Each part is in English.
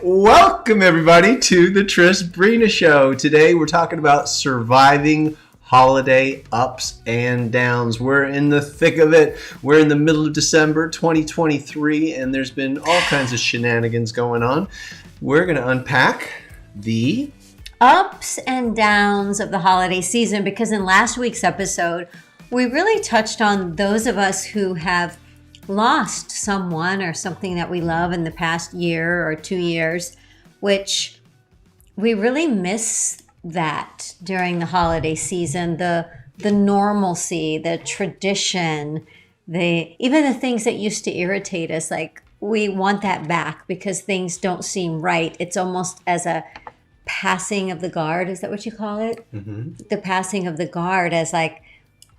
Welcome, everybody, to the Tris Brina Show. Today, we're talking about surviving holiday ups and downs. We're in the thick of it. We're in the middle of December 2023, and there's been all kinds of shenanigans going on. We're going to unpack the ups and downs of the holiday season, because in last week's episode, we really touched on those of us who have lost someone or something that we love in the past year or 2 years, which we really miss that during the holiday season, the normalcy, the tradition, even the things that used to irritate us. Like, we want that back because things don't seem right. It's almost as a passing of the guard. Is that what you call it? Mm-hmm. The passing of the guard, as like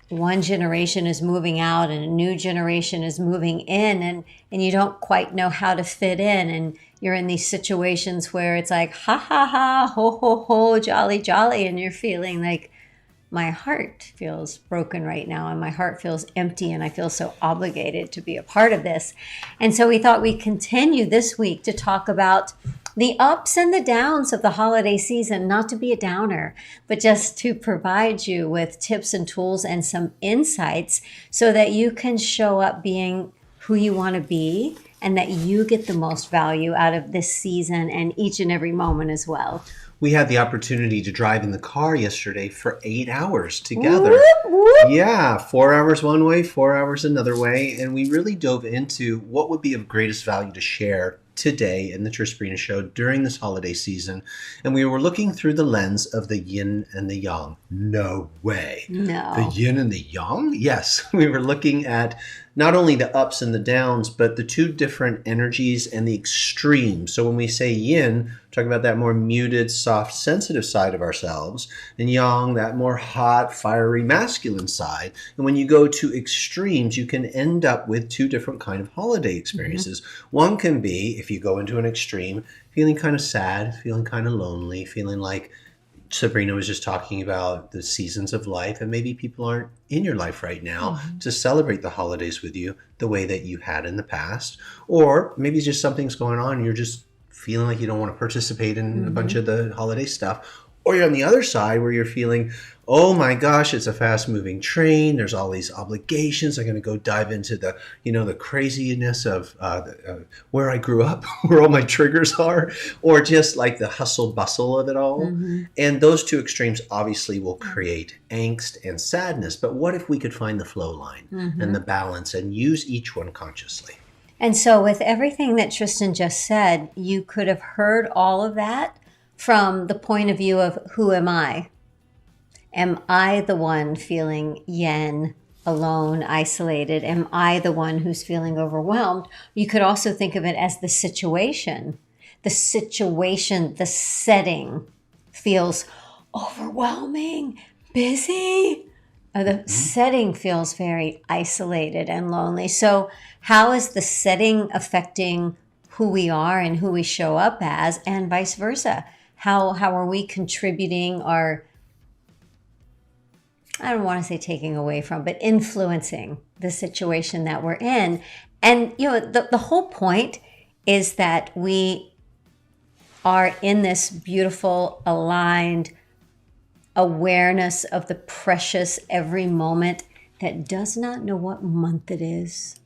one generation is moving out and a new generation is moving in, and you don't quite know how to fit in, and you're in these situations where it's like, ha ha ha, ho ho ho, jolly jolly, and you're feeling like, my heart feels broken right now, and my heart feels empty, and I feel so obligated to be a part of this. And so we thought we'd continue this week to talk about the ups and the downs of the holiday season, not to be a downer, but just to provide you with tips and tools and some insights so that you can show up being who you want to be, and that you get the most value out of this season and each and every moment as well. We had the opportunity to drive in the car yesterday for 8 hours together. Whoop, whoop. Yeah, 4 hours one way, 4 hours another way. And we really dove into what would be of greatest value to share today in the Tris Brina Show during this holiday season. And we were looking through the lens of the yin and the yang. No way. No. The yin and the yang? Yes. We were looking at not only the ups and the downs, but the two different energies and the extremes. So when we say yin, talk about that more muted, soft, sensitive side of ourselves, and yang, that more hot, fiery, masculine side. And when you go to extremes, you can end up with two different kind of holiday experiences. Mm-hmm. One can be, if you go into an extreme, feeling kind of sad, feeling kind of lonely, feeling like Sabrina was just talking about the seasons of life, and maybe people aren't in your life right now to celebrate the holidays with you the way that you had in the past. Or maybe just something's going on and you're just feeling like you don't want to participate in a bunch of the holiday stuff. Or you're on the other side where you're feeling, oh my gosh, it's a fast moving train. There's all these obligations. I'm going to go dive into the, the craziness of where I grew up, where all my triggers are, or just like the hustle bustle of it all. Mm-hmm. And those two extremes obviously will create angst and sadness. But what if we could find the flow line and the balance and use each one consciously? And so with everything that Tristan just said, you could have heard all of that from the point of view of, who am I? Am I the one feeling yen, alone, isolated? Am I the one who's feeling overwhelmed? You could also think of it as the situation. The situation, the setting feels overwhelming, busy. The setting feels very isolated and lonely. So how is the setting affecting who we are and who we show up as, and vice versa? How are we contributing, or I don't want to say taking away from, but influencing the situation that we're in? And, the whole point is that we are in this beautiful, aligned awareness of the precious every moment that does not know what month it is,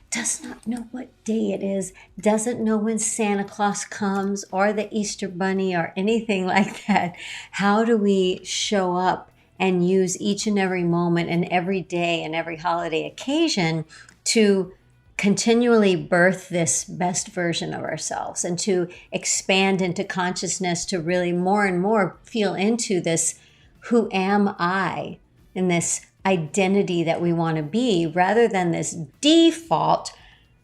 does not know what day it is, doesn't know when Santa Claus comes or the Easter Bunny or anything like that. How do we show up and use each and every moment and every day and every holiday occasion to continually birth this best version of ourselves and to expand into consciousness, to really more and more feel into this, who am I, in this identity that we want to be, rather than this default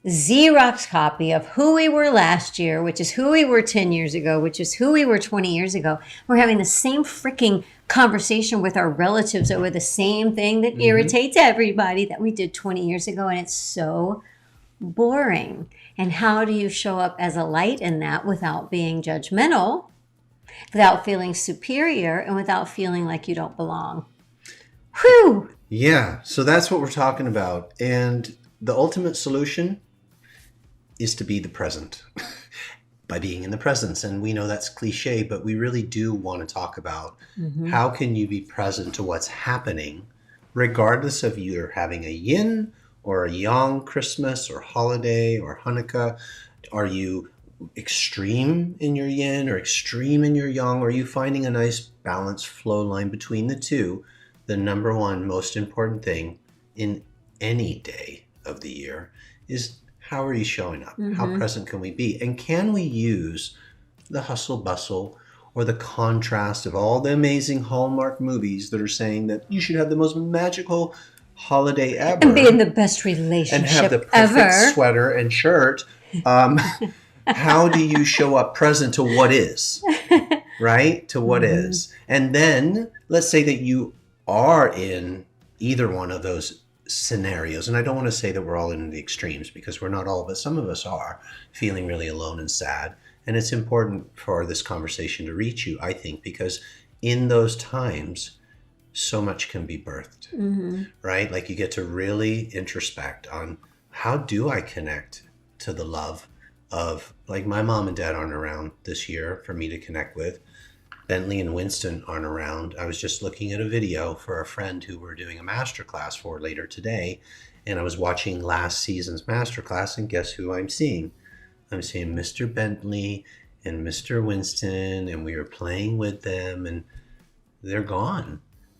Xerox copy of who we were last year, which is who we were 10 years ago, which is who we were 20 years ago. We're having the same freaking conversation with our relatives over the same thing that irritates everybody that we did 20 years ago, and it's so boring. And how do you show up as a light in that without being judgmental, without feeling superior, and without feeling like you don't belong? Whew! Yeah, so that's what we're talking about. And the ultimate solution is to be the present. by being in the presence. And we know that's cliche, but we really do want to talk about how can you be present to what's happening, regardless of you're having a yin or a yang Christmas or holiday or Hanukkah. Are you extreme in your yin or extreme in your yang? Or are you finding a nice balanced flow line between the two? The number one most important thing in any day of the year is, how are you showing up? How present can we be? And can we use the hustle bustle or the contrast of all the amazing Hallmark movies that are saying that you should have the most magical holiday ever and be in the best relationship and have the perfect ever. sweater and shirt? How do you show up present to what is, right? To what is. And then let's say that you are in either one of those scenarios. And I don't want to say that we're all in the extremes, because we're not all, but some of us are feeling really alone and sad. And it's important for this conversation to reach you, I think, because in those times, so much can be birthed, right? Like you get to really introspect on, how do I connect to the love of, like, my mom and dad aren't around this year for me to connect with. Bentley and Winston aren't around. I was just looking at a video for a friend who we're doing a masterclass for later today. And I was watching last season's masterclass, and guess who I'm seeing? I'm seeing Mr. Bentley and Mr. Winston, and we were playing with them, and they're gone.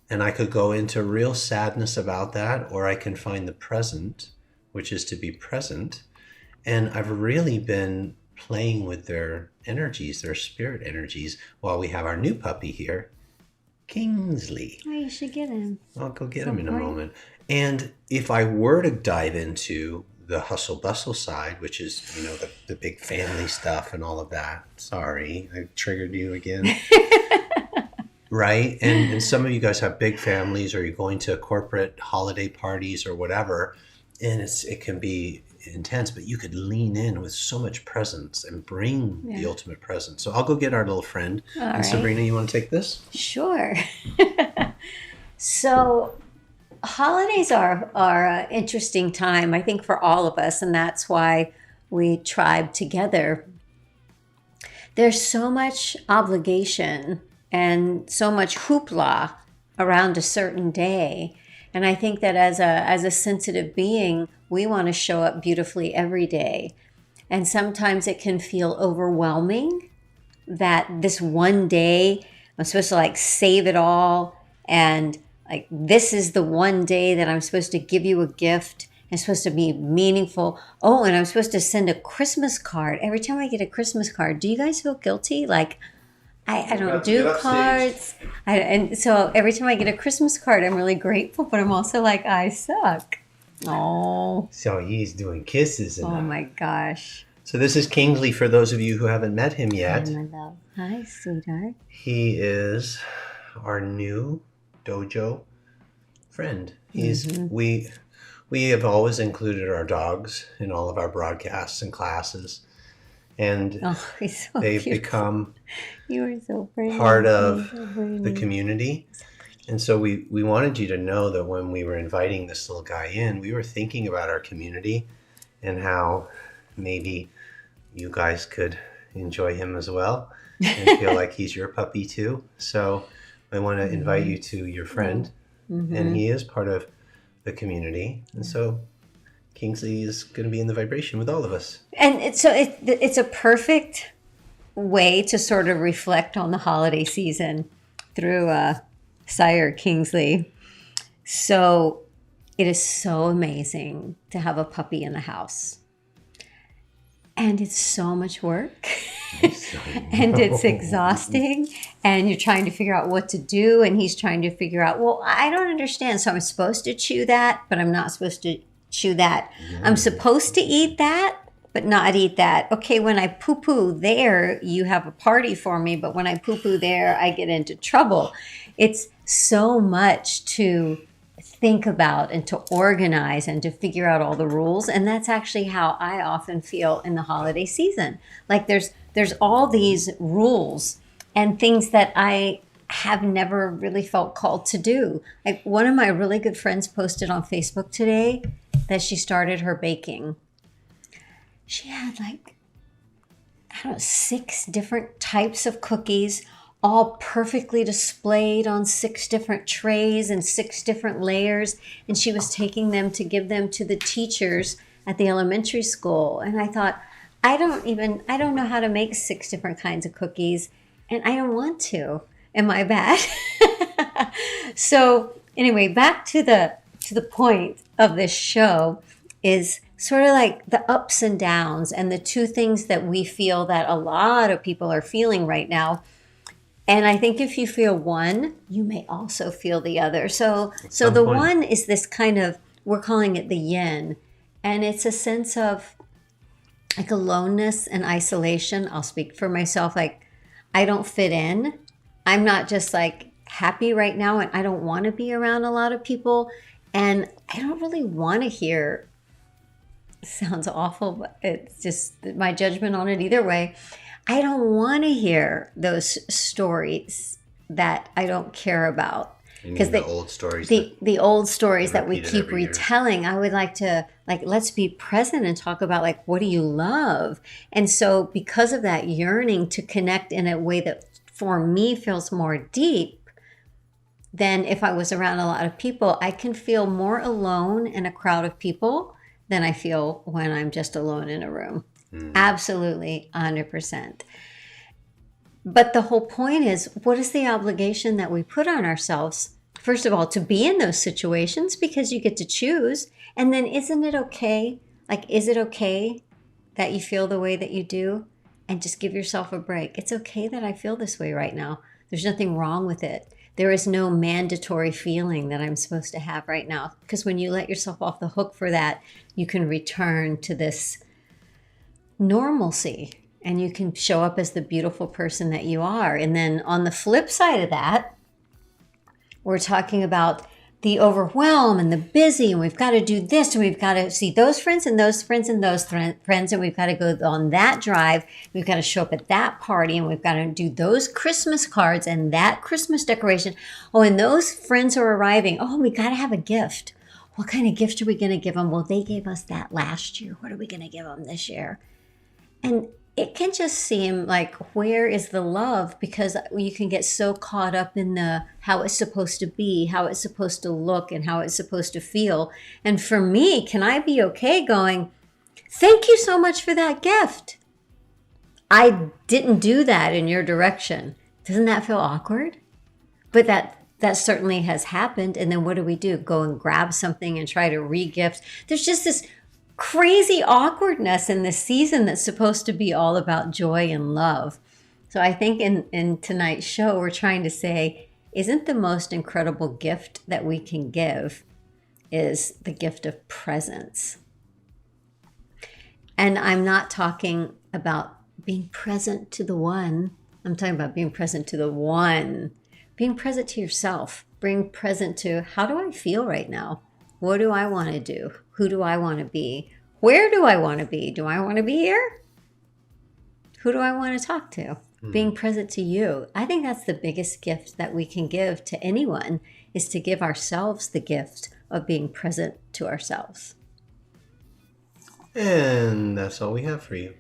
And I could go into real sadness about that, or I can find the present, which is to be present. And I've really been playing with their energies, their spirit energies, while we have our new puppy here, Kingsley. Oh, you should get him. I'll go get him in a moment. And if I were to dive into the hustle bustle side, which is, you know, the big family stuff and all of that. Sorry, I triggered you again. Right? And some of you guys have big families, or you're going to corporate holiday parties or whatever, and it can be intense, but you could lean in with so much presence and bring the ultimate presence. So I'll go get our little friend. All and right. Sabrina, you want to take this? Sure. So holidays are an interesting time, I think, for all of us, and that's why we tribe together. There's so much obligation and so much hoopla around a certain day. And I think that as a sensitive being, we want to show up beautifully every day. And sometimes it can feel overwhelming that this one day I'm supposed to like save it all. And like, this is the one day that I'm supposed to give you a gift. It's supposed to be meaningful. Oh, and I'm supposed to send a Christmas card. Every time I get a Christmas card, do you guys feel guilty? Like, I don't do cards. And so every time I get a Christmas card, I'm really grateful, but I'm also like, I suck. Oh. So he's doing kisses. And Oh my gosh. So this is Kingsley, for those of you who haven't met him yet. Hi, my love. Hi, sweetheart. He is our new dojo friend. He's we have always included our dogs in all of our broadcasts and classes. And he's so they've beautiful. become You are so pretty. part of So pretty. the community. And so we wanted you to know that when we were inviting this little guy in, we were thinking about our community and how maybe you guys could enjoy him as well and feel like he's your puppy too. So I want to invite you to your friend, and he is part of the community. And so Kingsley is going to be in the vibration with all of us. And it's a perfect way to sort of reflect on the holiday season through Sire Kingsley. So it is so amazing to have a puppy in the house. And it's so much work. And it's exhausting. And you're trying to figure out what to do. And he's trying to figure out, well, I don't understand. So I'm supposed to chew that, but I'm not supposed to chew that. I'm supposed to eat that, but not eat that. Okay, when I poo-poo there, you have a party for me, but when I poo-poo there, I get into trouble. It's so much to think about and to organize and to figure out all the rules. And that's actually how I often feel in the holiday season. Like there's all these rules and things that I have never really felt called to do. Like one of my really good friends posted on Facebook today that she started her baking. She had like I don't know, 6 different types of cookies, all perfectly displayed on 6 different trays and 6 different layers. And she was taking them to give them to the teachers at the elementary school. And I thought, I don't know how to make 6 different kinds of cookies, and I don't want to. Am I bad? So anyway, back to the point of this show is sort of like the ups and downs and the two things that we feel that a lot of people are feeling right now. And I think if you feel one, you may also feel the other. So the one is this kind of, we're calling it the yin, and it's a sense of like aloneness and isolation. I'll speak for myself. Like, I don't fit in. I'm not just like happy right now, and I don't want to be around a lot of people. And I don't really want to hear, sounds awful, but it's just my judgment on it either way. I don't want to hear those stories that I don't care about. Because the old stories. The old stories that we keep retelling. I would like to, like, let's be present and talk about, like, what do you love? And so because of that yearning to connect in a way that for me feels more deep than if I was around a lot of people, I can feel more alone in a crowd of people than I feel when I'm just alone in a room. Absolutely, 100%. But the whole point is, what is the obligation that we put on ourselves? First of all, to be in those situations because you get to choose. And then isn't it okay? Like, is it okay that you feel the way that you do? And just give yourself a break. It's okay that I feel this way right now. There's nothing wrong with it. There is no mandatory feeling that I'm supposed to have right now. Because when you let yourself off the hook for that, you can return to this normalcy. And you can show up as the beautiful person that you are. And then on the flip side of that, we're talking about the overwhelm and the busy, and we've got to do this, and we've got to see those friends and those friends and those friends, and we've got to go on that drive. We've got to show up at that party, and we've got to do those Christmas cards and that Christmas decoration. Oh, and those friends are arriving. Oh, we got to have a gift. What kind of gift are we going to give them? Well, they gave us that last year. What are we going to give them this year? And it can just seem like, where is the love? Because you can get so caught up in the how it's supposed to be, how it's supposed to look, and how it's supposed to feel. And for me, can I be okay going, thank you so much for that gift? I didn't do that in your direction. Doesn't that feel awkward? But that certainly has happened. And then what do? Go and grab something and try to re-gift. There's just this crazy awkwardness in this season that's supposed to be all about joy and love. So I think in tonight's show, we're trying to say, isn't the most incredible gift that we can give is the gift of presence. And I'm not talking about being present to the one. I'm talking about being present to the one. Being present to yourself. Being present to, how do I feel right now? What do I want to do? Who do I want to be? Where do I want to be? Do I want to be here? Who do I want to talk to? Being present to you. I think that's the biggest gift that we can give to anyone, is to give ourselves the gift of being present to ourselves. And that's all we have for you.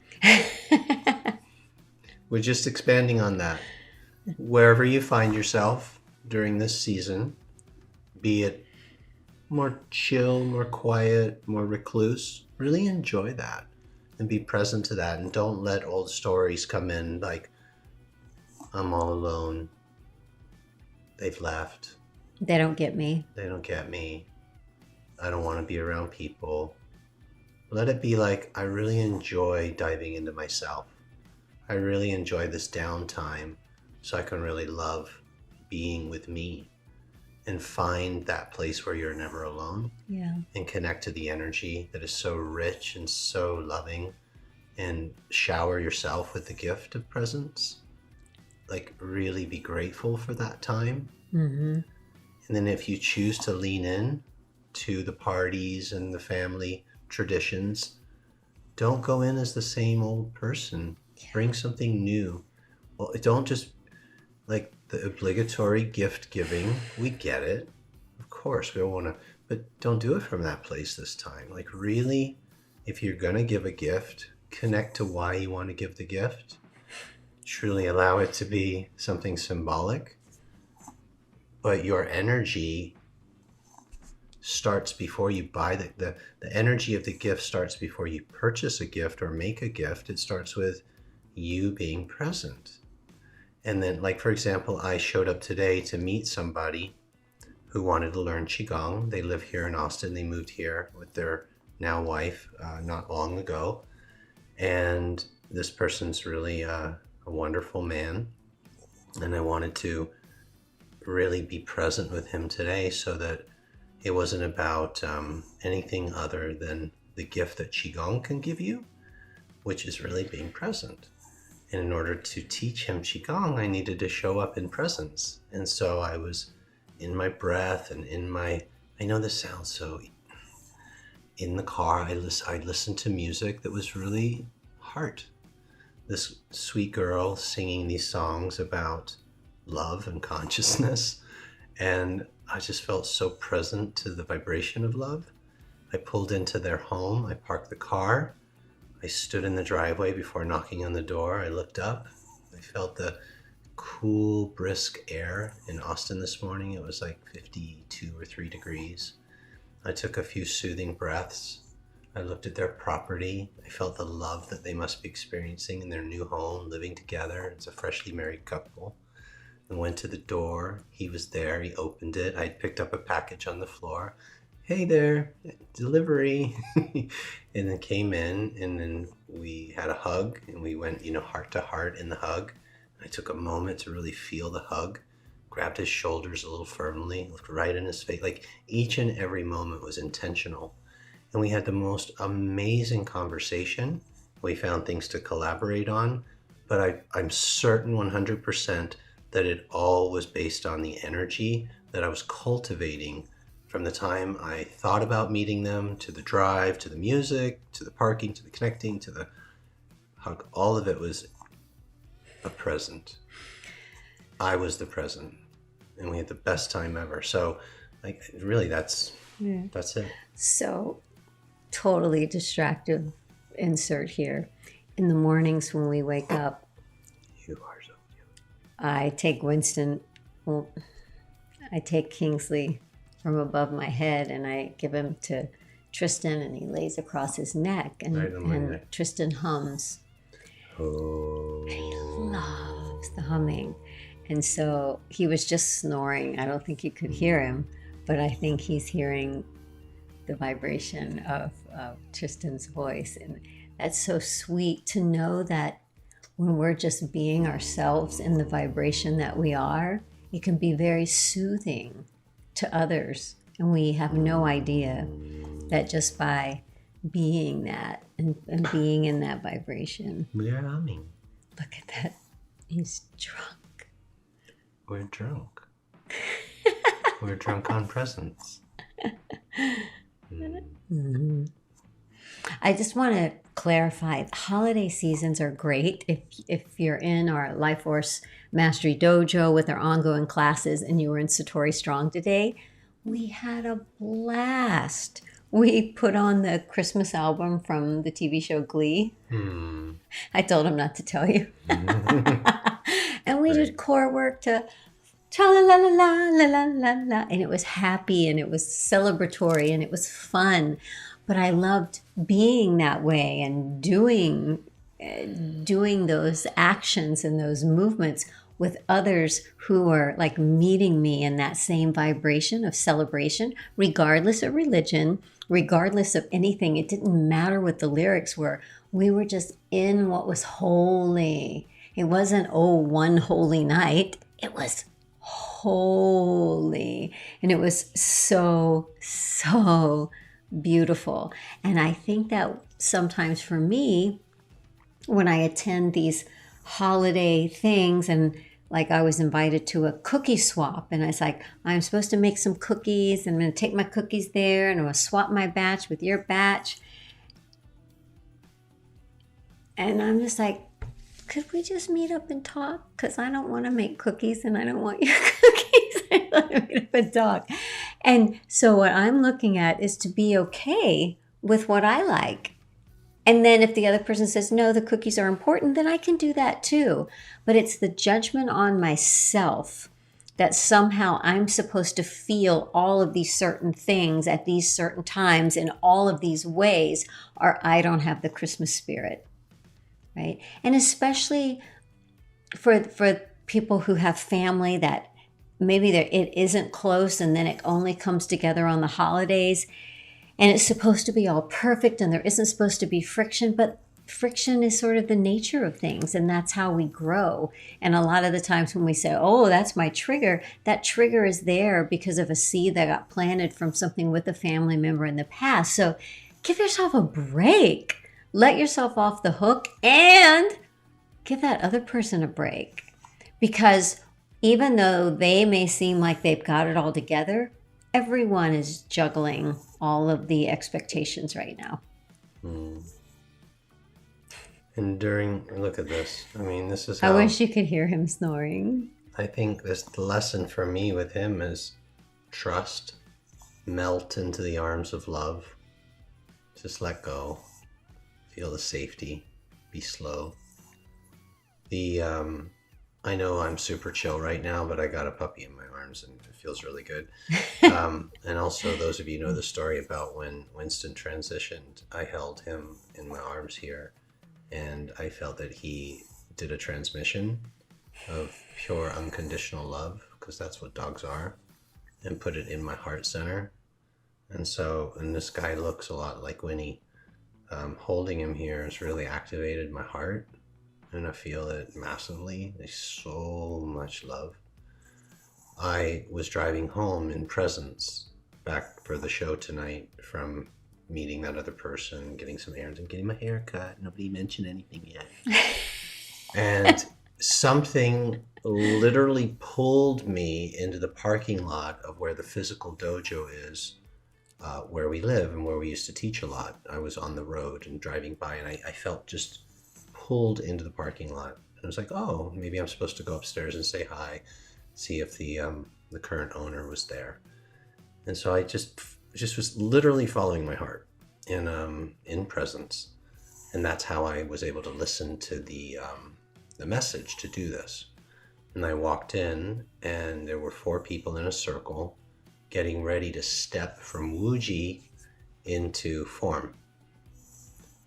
We're just expanding on that. Wherever you find yourself during this season, be it more chill, more quiet, more recluse, really enjoy that and be present to that. And don't let old stories come in like, I'm all alone. They've left. They don't get me. They don't get me. I don't want to be around people. Let it be like, I really enjoy diving into myself. I really enjoy this downtime so I can really love being with me. And find that place where you're never alone. Yeah. And connect to the energy that is so rich and so loving. And shower yourself with the gift of presence. Like, really be grateful for that time. Mm-hmm. And then if you choose to lean in to the parties and the family traditions, don't go in as the same old person. Yeah. Bring something new. Well, don't just, like, the obligatory gift giving, we get it. Of course, we don't want to, but don't do it from that place this time. Like, really, if you're going to give a gift, connect to why you want to give the gift. Truly allow it to be something symbolic. But your energy starts before you buy the energy of the gift starts before you purchase a gift or make a gift. It starts with you being present. And then, like, for example, I showed up today to meet somebody who wanted to learn Qigong. They live here in Austin. They moved here with their now wife not long ago. And this person's really a wonderful man. And I wanted to really be present with him today so that it wasn't about anything other than the gift that Qigong can give you, which is really being present. And in order to teach him Qigong, I needed to show up in presence. And so I was in my breath and I know this sounds so, in the car, I listened to music that was really heart. This sweet girl singing these songs about love and consciousness. And I just felt so present to the vibration of love. I pulled into their home. I parked the car. I stood in the driveway before knocking on the door. I looked up. I felt the cool, brisk air in Austin this morning. It was like 52 or 3 degrees. I took a few soothing breaths. I looked at their property. I felt the love that they must be experiencing in their new home, living together. It's a freshly married couple. I went to the door. He was there. He opened it. I picked up a package on the floor. Hey there, delivery. And then came in, and then we had a hug, and we went, heart to heart in the hug. I took a moment to really feel the hug, grabbed his shoulders a little firmly, looked right in his face. Like, each and every moment was intentional. And we had the most amazing conversation. We found things to collaborate on, but I'm certain 100% that it all was based on the energy that I was cultivating from the time I thought about meeting them, to the drive, to the music, to the parking, to the connecting, to the hug. All of it was a present. I was the present, and we had the best time ever. So, like, really, that's it. So, totally distractive insert here. In the mornings when we wake up, You are so cute. I take Kingsley from above my head and I give him to Tristan, and he lays across his neck, and, Right on my and neck. Tristan hums. Oh. He loves the humming. And so he was just snoring. I don't think you could hear him, but I think he's hearing the vibration of Tristan's voice. And that's so sweet to know that when we're just being ourselves in the vibration that we are, it can be very soothing to others. And we have no idea that just by being that and being in that vibration. We are humming. Look at that. He's drunk. We're drunk. We're drunk on presence. Mm-hmm. I just want to clarify, holiday seasons are great if you're in our Life Force Mastery Dojo with our ongoing classes and you were in Satori Strong today. We had a blast. We put on the Christmas album from the TV show Glee. I told him not to tell you. And we did core work to tra-la-la-la-la-la-la-la. And it was happy and it was celebratory and it was fun. But I loved being that way and doing those actions and those movements with others who are like meeting me in that same vibration of celebration, regardless of religion, regardless of anything. It didn't matter what the lyrics were. We were just in what was holy. It wasn't, oh, one holy night. It was holy. And it was so, so beautiful. And I think that sometimes for me, when I attend these holiday things, and like I was invited to a cookie swap, and I was like, I'm supposed to make some cookies, and I'm going to take my cookies there, and I'm going to swap my batch with your batch. And I'm just like, could we just meet up and talk? Because I don't want to make cookies, and I don't want your cookies. I want to meet up and talk. And so what I'm looking at is to be okay with what I like. And then if the other person says, no, the cookies are important, then I can do that too. But it's the judgment on myself that somehow I'm supposed to feel all of these certain things at these certain times in all of these ways, or I don't have the Christmas spirit, right? And especially for people who have family that maybe it isn't close and then it only comes together on the holidays. And it's supposed to be all perfect and there isn't supposed to be friction, but friction is sort of the nature of things and that's how we grow. And a lot of the times when we say, oh, that's my trigger, that trigger is there because of a seed that got planted from something with a family member in the past. So give yourself a break. Let yourself off the hook and give that other person a break. Because even though they may seem like they've got it all together, everyone is juggling all of the expectations right now. And look at this. I mean, this is I wish you could hear him snoring. I think the lesson for me with him is trust, melt into the arms of love, just let go, feel the safety, be slow. I know I'm super chill right now, but I got a puppy in my arms and it feels really good. And also, those of you know the story about when Winston transitioned, I held him in my arms here and I felt that he did a transmission of pure unconditional love, because that's what dogs are, and put it in my heart center. And this guy looks a lot like Winnie. Holding him here has really activated my heart. And I feel it massively. There's so much love. I was driving home in presence back for the show tonight from meeting that other person, getting some errands, and getting my hair cut. Nobody mentioned anything yet. And something literally pulled me into the parking lot of where the physical dojo is, where we live and where we used to teach a lot. I was on the road and driving by, and I felt just pulled into the parking lot. And I was like, oh, maybe I'm supposed to go upstairs and say hi, see if the current owner was there. And so I just was literally following my heart in presence. And that's how I was able to listen to the message to do this. And I walked in and there were 4 people in a circle getting ready to step from Wuji into form.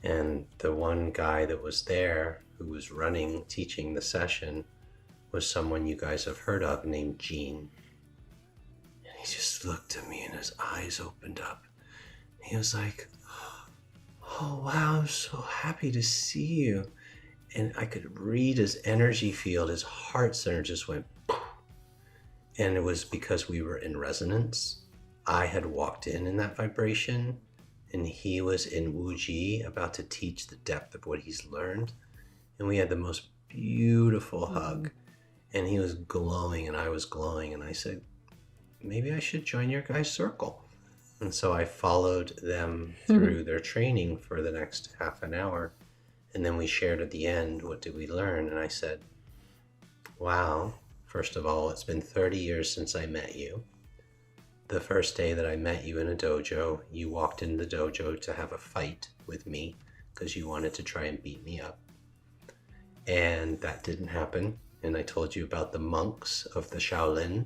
And the one guy that was there who was teaching the session was someone you guys have heard of named Gene. And he just looked at me and his eyes opened up. He was like, oh wow, I'm so happy to see you. And I could read his energy field, his heart center just went poof. And it was because we were in resonance. I had walked in that vibration, and he was in Wuji about to teach the depth of what he's learned. And we had the most beautiful hug. And he was glowing and I was glowing. And I said, maybe I should join your guys' circle. And so I followed them through their training for the next half an hour. And then we shared at the end, what did we learn? And I said, wow, first of all, it's been 30 years since I met you. The first day that I met you in a dojo, you walked in the dojo to have a fight with me because you wanted to try and beat me up. And that didn't happen. And I told you about the monks of the Shaolin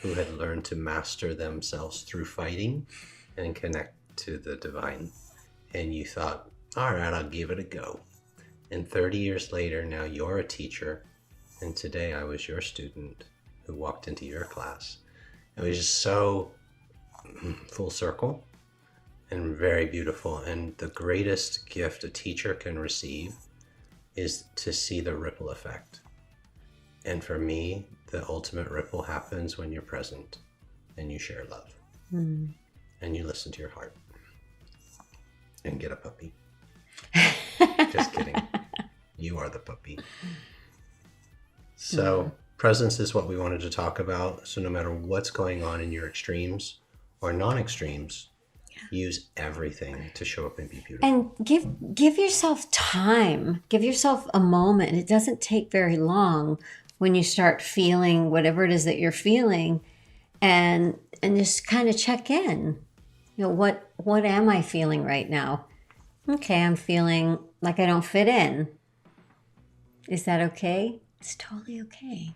who had learned to master themselves through fighting and connect to the divine. And you thought, all right, I'll give it a go. And 30 years later, now you're a teacher. And today I was your student who walked into your class. It was just so full circle and very beautiful. And the greatest gift a teacher can receive is to see the ripple effect. And for me, the ultimate ripple happens when you're present and you share love and you listen to your heart and get a puppy. Just kidding. You are the puppy. So presence is what we wanted to talk about. So no matter what's going on in your extremes or non-extremes, use everything to show up and be beautiful. And give yourself time. Give yourself a moment. It doesn't take very long when you start feeling whatever it is that you're feeling, and just kind of check in. You know, what am I feeling right now? Okay, I'm feeling like I don't fit in. Is that okay? It's totally okay.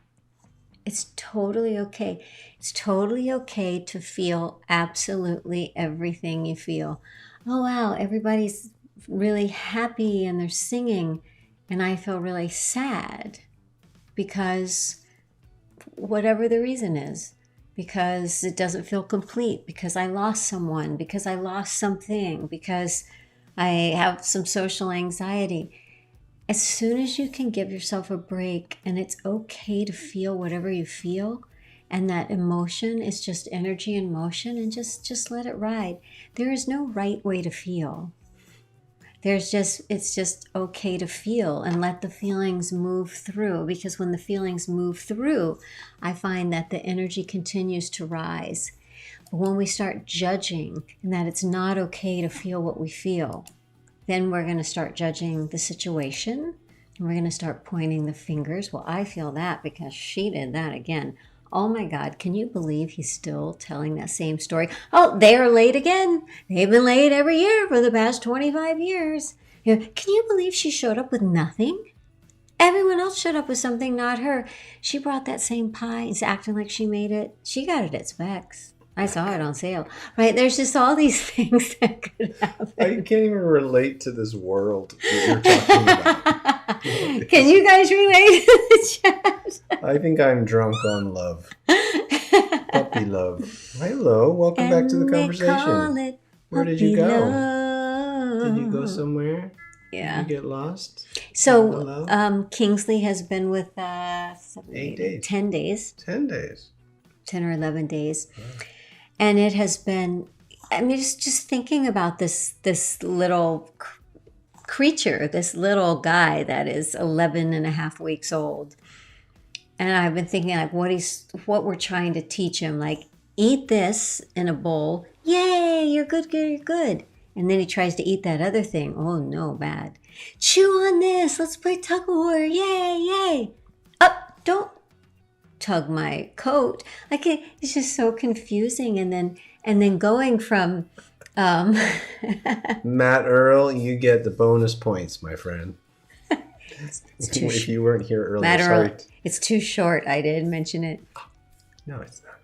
It's totally okay. It's totally okay to feel absolutely everything you feel. Oh, wow, everybody's really happy and they're singing, and I feel really sad because whatever the reason is, because it doesn't feel complete, because I lost someone, because I lost something, because I have some social anxiety. As soon as you can give yourself a break and it's okay to feel whatever you feel, and that emotion is just energy in motion, and just let it ride. There is no right way to feel. It's just okay to feel and let the feelings move through, because when the feelings move through, I find that the energy continues to rise. But when we start judging and that it's not okay to feel what we feel, then we're going to start judging the situation, and we're going to start pointing the fingers. Well, I feel that because she did that again. Oh my God, can you believe he's still telling that same story? Oh, they are late again. They've been late every year for the past 25 years. Can you believe she showed up with nothing? Everyone else showed up with something, not her. She brought that same pie. It's acting like she made it. She got it at Specs. I saw it on sale. Right? There's just all these things that could happen. I can't even relate to this world that you're talking about. Can you guys relate to the chat? I think I'm drunk on love. Puppy love. Hello, welcome back to the conversation. Where did you go? Love. Did you go somewhere? Yeah. Did you get lost? So Kingsley has been with us 8 days. 10 days. 10 days. 10 or 11 days. Yeah. And it has been, I mean, just thinking about this little creature, this little guy that is 11 and a half weeks old. And I've been thinking like what we're trying to teach him, like eat this in a bowl. Yay, you're good, you're good. And then he tries to eat that other thing. Oh no, bad. Chew on this. Let's play tug of war. Yay, yay. Up, don't tug my coat. Like it's just so confusing. And then going from Matt Earl, you get the bonus points, my friend. If you weren't here earlier, Matt sorry. Earl, it's too short. I didn't mention it. No, it's not.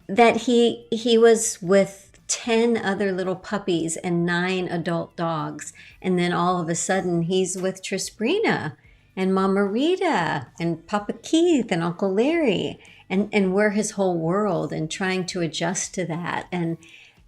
That he was with 10 other little puppies and 9 adult dogs, and then all of a sudden he's with Trisbrina and Mama Rita and Papa Keith and Uncle Larry, and we're his whole world, and trying to adjust to that, and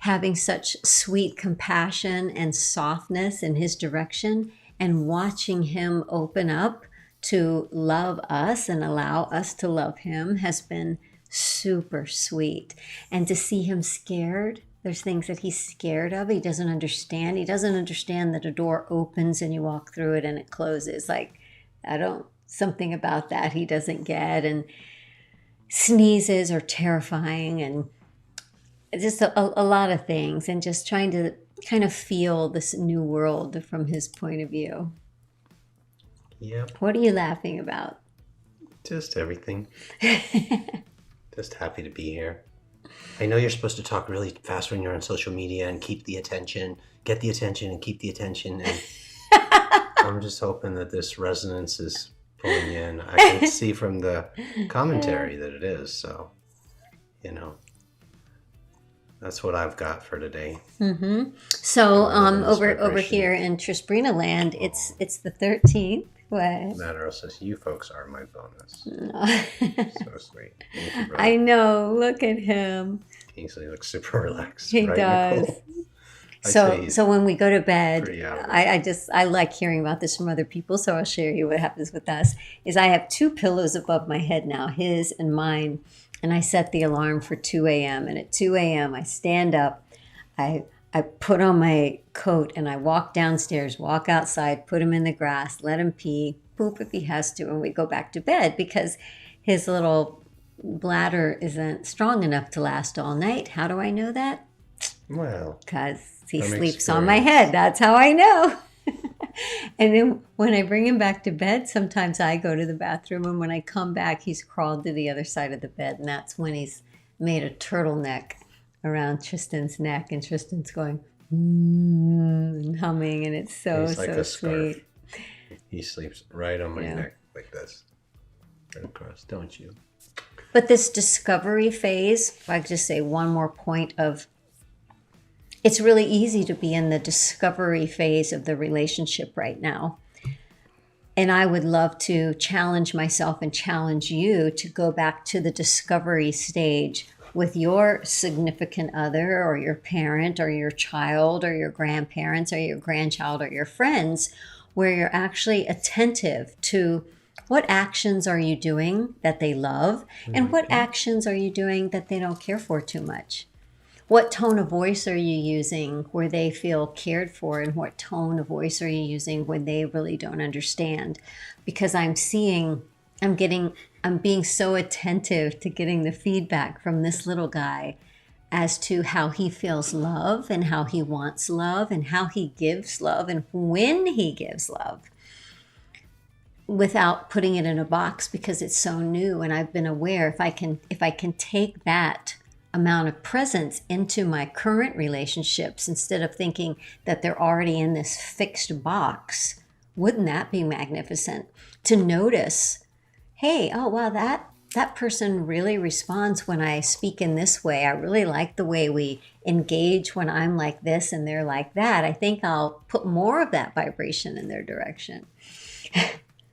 having such sweet compassion and softness in his direction, and watching him open up to love us and allow us to love him has been super sweet. And to see him scared, there's things that he's scared of. He doesn't understand. He doesn't understand that a door opens and you walk through it and it closes. Like, something about that he doesn't get. And sneezes are terrifying, and just a lot of things. And just trying to kind of feel this new world from his point of view. Yep. What are you laughing about? Just everything. Just happy to be here. I know you're supposed to talk really fast when you're on social media and keep the attention, get the attention and keep the attention. And I'm just hoping that this resonance is pulling you in. I can see from the commentary that it is. So, that's what I've got for today. Mm-hmm. So over here in Trisbrina land, it's the 13th. What? Matt Earl says, you folks are my bonus. So sweet. Thank you, I know. Look at him. Kingsley looks super relaxed. He right, does. Nicole? So when we go to bed, I I like hearing about this from other people. So I'll share you what happens with us. Is I have 2 pillows above my head now, his and mine, and I set the alarm for 2 a.m. And at 2 a.m. I stand up, I put on my coat and I walk downstairs, walk outside, put him in the grass, let him pee, poop if he has to, and we go back to bed because his little bladder isn't strong enough to last all night. How do I know that? Well, because he sleeps on my head. That's how I know. And then when I bring him back to bed, sometimes I go to the bathroom, and when I come back, he's crawled to the other side of the bed, and that's when he's made a turtleneck around Tristan's neck, and Tristan's going, and humming, and it's so, He's like so a scarf. sweet. He sleeps right on my Yeah. neck like this. Right across, don't you? But this discovery phase, if I could just say one more point of, it's really easy to be in the discovery phase of the relationship right now. And I would love to challenge myself and challenge you to go back to the discovery stage with your significant other or your parent or your child or your grandparents or your grandchild or your friends, where you're actually attentive to what actions are you doing that they love and what actions are you doing that they don't care for too much. What tone of voice are you using where they feel cared for, and what tone of voice are you using when they really don't understand? Because I'm being so attentive to getting the feedback from this little guy as to how he feels love and how he wants love and how he gives love and when he gives love, without putting it in a box, because it's so new. And I've been aware, if I can take that amount of presence into my current relationships instead of thinking that they're already in this fixed box, wouldn't that be magnificent? To notice, hey, oh wow, that person really responds when I speak in this way. I really like the way we engage when I'm like this and they're like that. I think I'll put more of that vibration in their direction.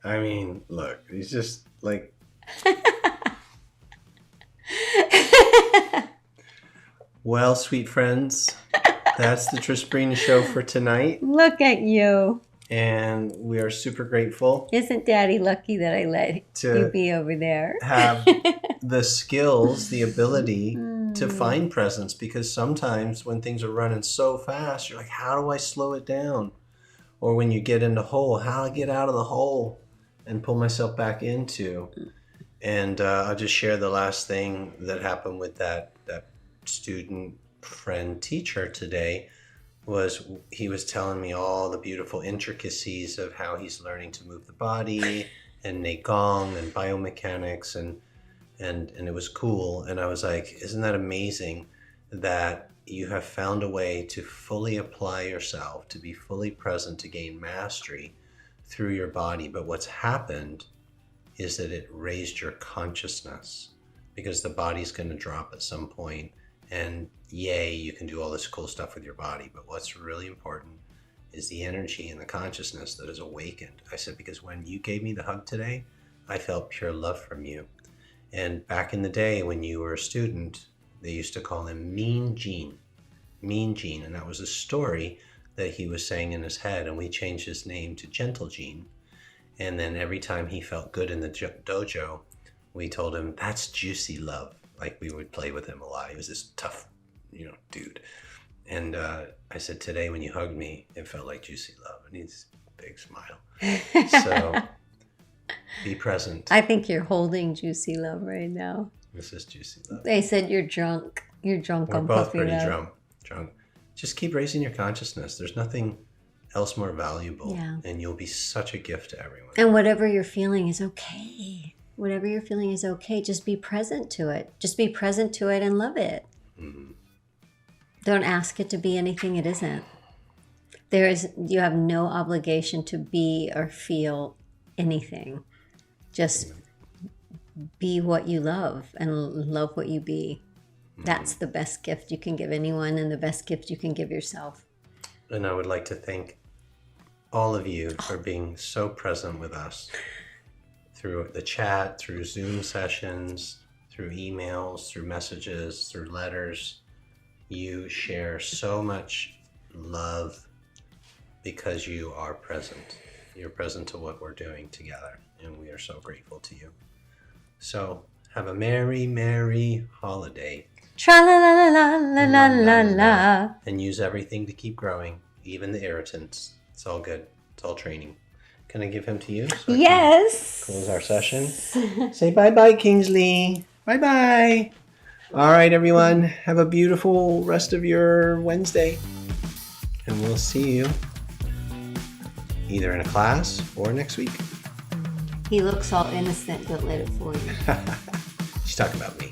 I mean, look, he's just like... Well, sweet friends, that's the Trisbrina show for tonight. Look at you. And we are super grateful. Isn't Daddy lucky that I let you be over there? Have the skills, the ability to find presence, because sometimes when things are running so fast, you're like, how do I slow it down? Or when you get in the hole, how do I get out of the hole and pull myself back into? And I'll just share the last thing that happened with that student friend teacher today. Was he was telling me all the beautiful intricacies of how he's learning to move the body and Neigong and biomechanics, and it was cool. And I was like, isn't that amazing that you have found a way to fully apply yourself, to be fully present, to gain mastery through your body. But what's happened is that it raised your consciousness, because the body's going to drop at some point. And yay, you can do all this cool stuff with your body. But what's really important is the energy and the consciousness that is awakened. I said, because when you gave me the hug today, I felt pure love from you. And back in the day when you were a student, they used to call him Mean Gene. Mean Gene. And that was a story that he was saying in his head. And we changed his name to Gentle Gene. And then every time he felt good in the dojo, we told him, that's juicy love. Like, we would play with him a lot. He was this tough, dude. And I said, today when you hugged me, it felt like juicy love. And he's a big smile. So be present. I think you're holding juicy love right now. This is juicy love. They said you're drunk. You're drunk We're on both puppy pretty love. drunk. Just keep raising your consciousness. There's nothing else more valuable. Yeah. And you'll be such a gift to everyone. And whatever you're feeling is okay. Whatever you're feeling is okay. Just be present to it. Just be present to it and love it. Mm-hmm. Don't ask it to be anything it isn't. You have no obligation to be or feel anything. Just be what you love and love what you be. Mm-hmm. That's the best gift you can give anyone and the best gift you can give yourself. And I would like to thank all of you for being so present with us. Through the chat, through Zoom sessions, through emails, through messages, through letters. You share so much love because you are present. You're present to what we're doing together, and we are so grateful to you. So have a merry, merry holiday. Tra-la-la-la-la-la-la-la. And use everything to keep growing, even the irritants. It's all good. It's all training. Can I give him to you? So yes. Close our session. Say bye-bye, Kingsley. Bye-bye. All right, everyone. Have a beautiful rest of your Wednesday. And we'll see you either in a class or next week. He looks all innocent. Don't let it fool you. She's talking about me.